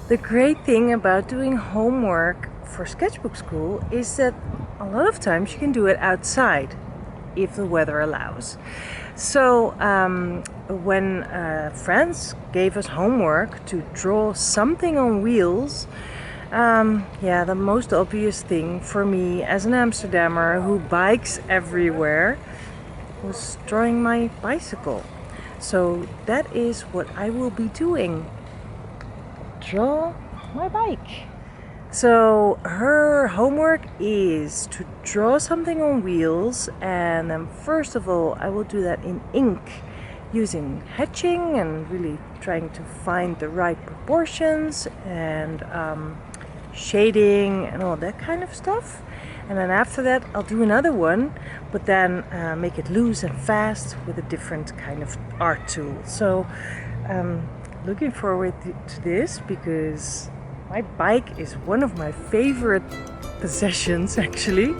The great thing about doing homework for Sketchbook School is that a lot of times you can do it outside if the weather allows. So when France gave us homework to draw something on wheels, yeah, the most obvious thing for me as an Amsterdammer who bikes everywhere was drawing my bicycle. So that is what I will be doing. Draw my bike. So her homework is to draw something on wheels, and then first of all I will do that in ink using hatching and really trying to find the right proportions and shading and all that kind of stuff. And then after that I'll do another one, but then make it loose and fast with a different kind of art tool. So looking forward to this because my bike is one of my favorite possessions actually,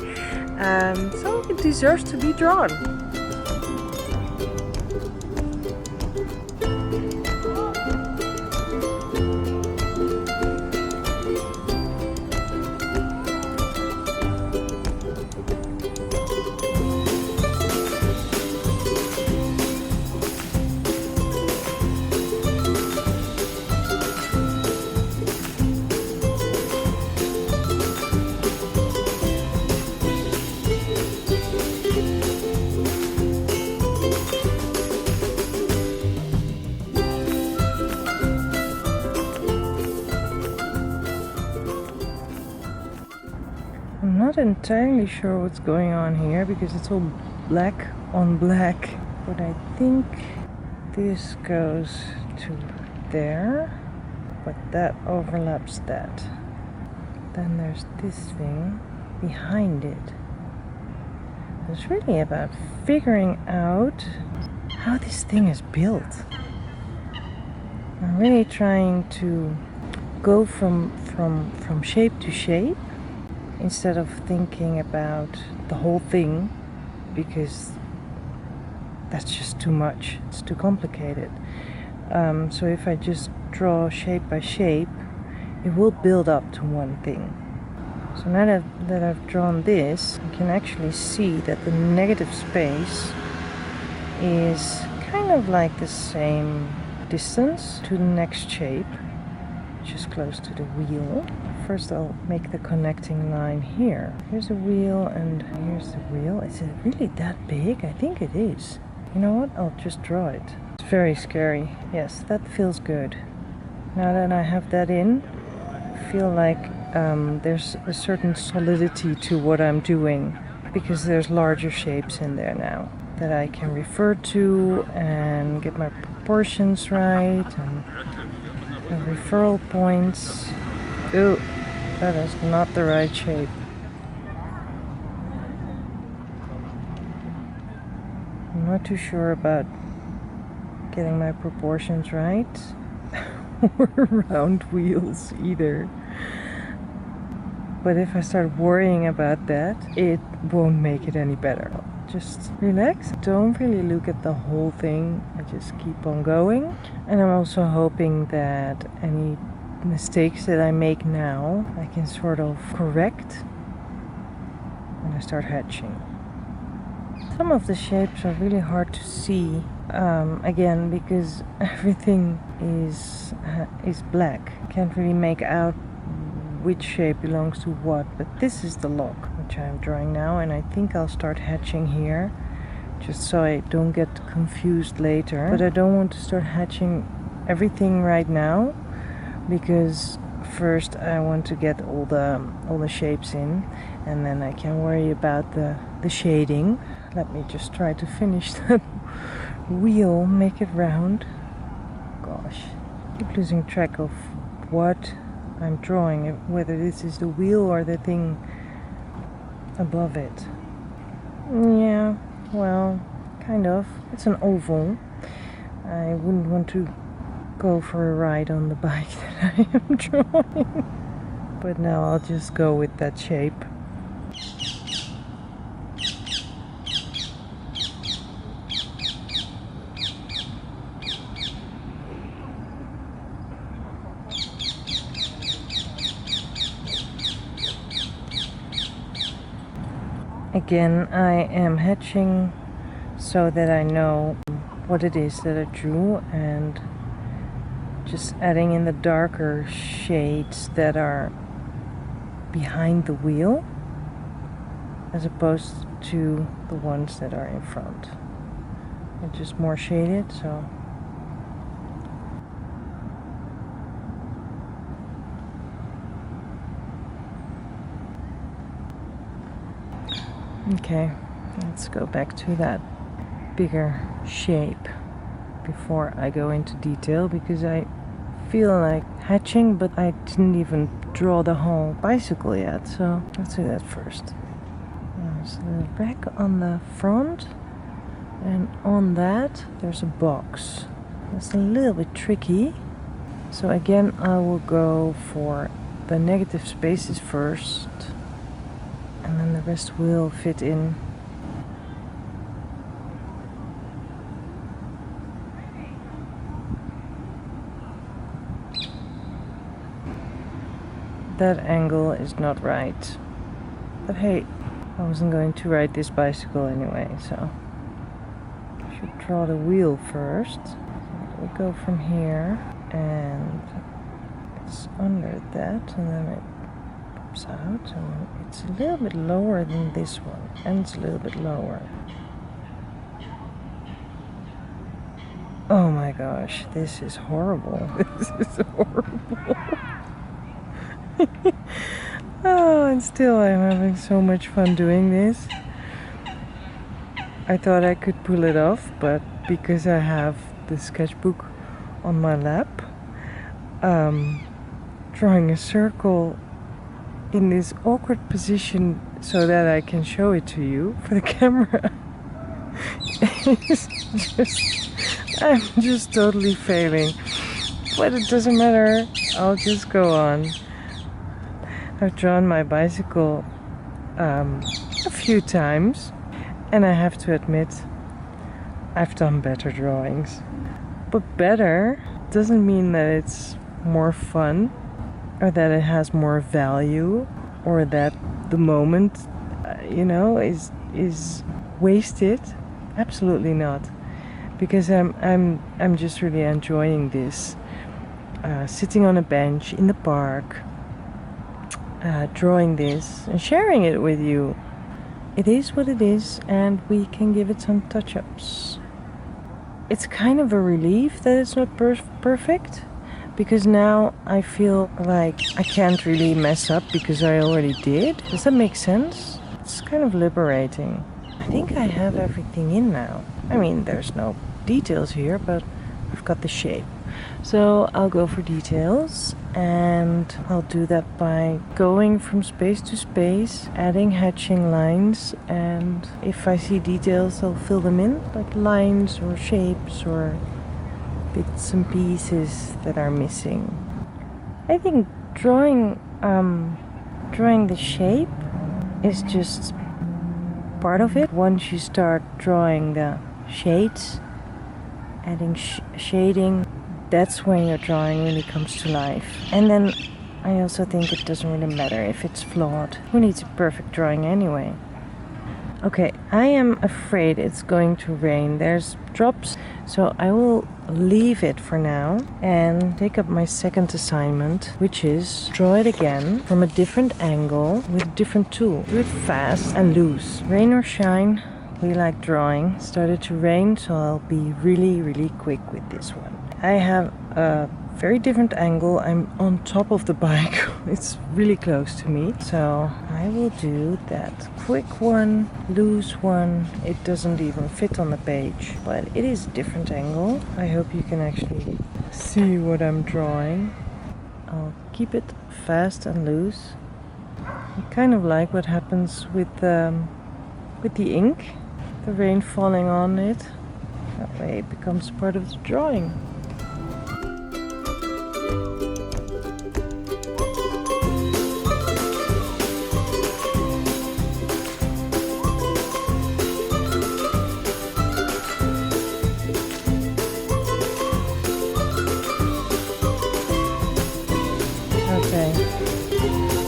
so it deserves to be drawn. I'm not entirely sure what's going on here because it's all black on black, but I think this goes to there, but that overlaps that. Then there's this thing behind it. It's really about figuring out how this thing is built. I'm really trying to go from shape to shape instead of thinking about the whole thing, because that's just too much, it's too complicated. So if I just draw shape by shape, it will build up to one thing. So now that I've drawn this, you can actually see that the negative space is kind of like the same distance to the next shape, which is close to the wheel. First I'll make the connecting line here. Here's a wheel and here's the wheel. Is it really that big? I think it is. You know what? I'll just draw it. It's very scary. Yes, that feels good. Now that I have that in, I feel like there's a certain solidity to what I'm doing because there's larger shapes in there now that I can refer to and get my proportions right and the referral points. Ooh, that is not the right shape. I'm not too sure about getting my proportions right or round wheels either. But if I start worrying about that, it won't make it any better. Just relax, don't really look at the whole thing, I just keep on going. And I'm also hoping that any mistakes that I make now, I can sort of correct when I start hatching. Some of the shapes are really hard to see, again, because everything is black. Can't really make out which shape belongs to what, but this is the lock which I'm drawing now, and I think I'll start hatching here just so I don't get confused later. But I don't want to start hatching everything right now because first I want to get all the shapes in, and then I can worry about the shading. Let me just try to finish that wheel, make it round. Gosh, I keep losing track of what I'm drawing, whether this is the wheel or the thing above it. Yeah, well, kind of. It's an oval. I wouldn't want to go for a ride on the bike that I am drawing. But now I'll just go with that shape. Again, I am hatching so that I know what it is that I drew, and just adding in the darker shades that are behind the wheel as opposed to the ones that are in front. They're just more shaded, so okay, let's go back to that bigger shape before I go into detail, because I feel like hatching, but I didn't even draw the whole bicycle yet, so let's do that first. There's a rack on the front, and on that there's a box. That's a little bit tricky, so again I will go for the negative spaces first, and then the rest will fit in. That angle is not right, but hey, I wasn't going to ride this bicycle anyway, so I should draw the wheel first. We go from here, and it's under that, and then it pops out, and it's a little bit lower than this one, and it's a little bit lower. Oh my gosh, this is horrible. This is horrible. Oh, and still I'm having so much fun doing this. I thought I could pull it off, but because I have the sketchbook on my lap, drawing a circle in this awkward position so that I can show it to you for the camera, I'm just totally failing. But it doesn't matter, I'll just go on. I've drawn my bicycle a few times, and I have to admit I've done better drawings. But better doesn't mean that it's more fun, or that it has more value, or that the moment is wasted. Absolutely not, because I'm just really enjoying this, sitting on a bench in the park, drawing this and sharing it with you. It is what it is, and we can give it some touch-ups. It's kind of a relief that it's not perfect, because now I feel like I can't really mess up because I already did. Does that make sense? It's kind of liberating. I think I have everything in now. I mean, there's no details here, but I've got the shape. So I'll go for details, and I'll do that by going from space to space, adding hatching lines, and if I see details I'll fill them in, like lines or shapes or bits and pieces that are missing. I think drawing the shape is just part of it. Once you start drawing the shades, adding shading, that's when your drawing really comes to life. And then I also think it doesn't really matter if it's flawed. Who needs a perfect drawing anyway? Okay, I am afraid it's going to rain. There's drops, so I will leave it for now and take up my second assignment, which is draw it again from a different angle with a different tool. Do it fast and loose. Rain or shine, we like drawing. It started to rain, so I'll be really quick with this one. I have a very different angle. I'm on top of the bike. It's really close to me. So I will do that quick one, loose one. It doesn't even fit on the page, but it is a different angle. I hope you can actually see what I'm drawing. I'll keep it fast and loose. I kind of like what happens with the ink, the rain falling on it. That way it becomes part of the drawing. Okay,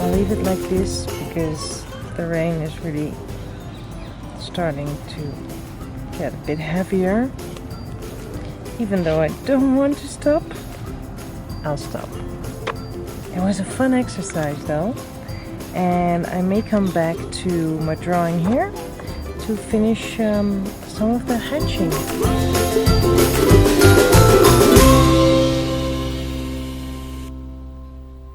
I'll leave it like this because the rain is really starting to get a bit heavier. Even though I don't want to stop, I'll stop. It was a fun exercise though, and I may come back to my drawing here to finish some of the hatching.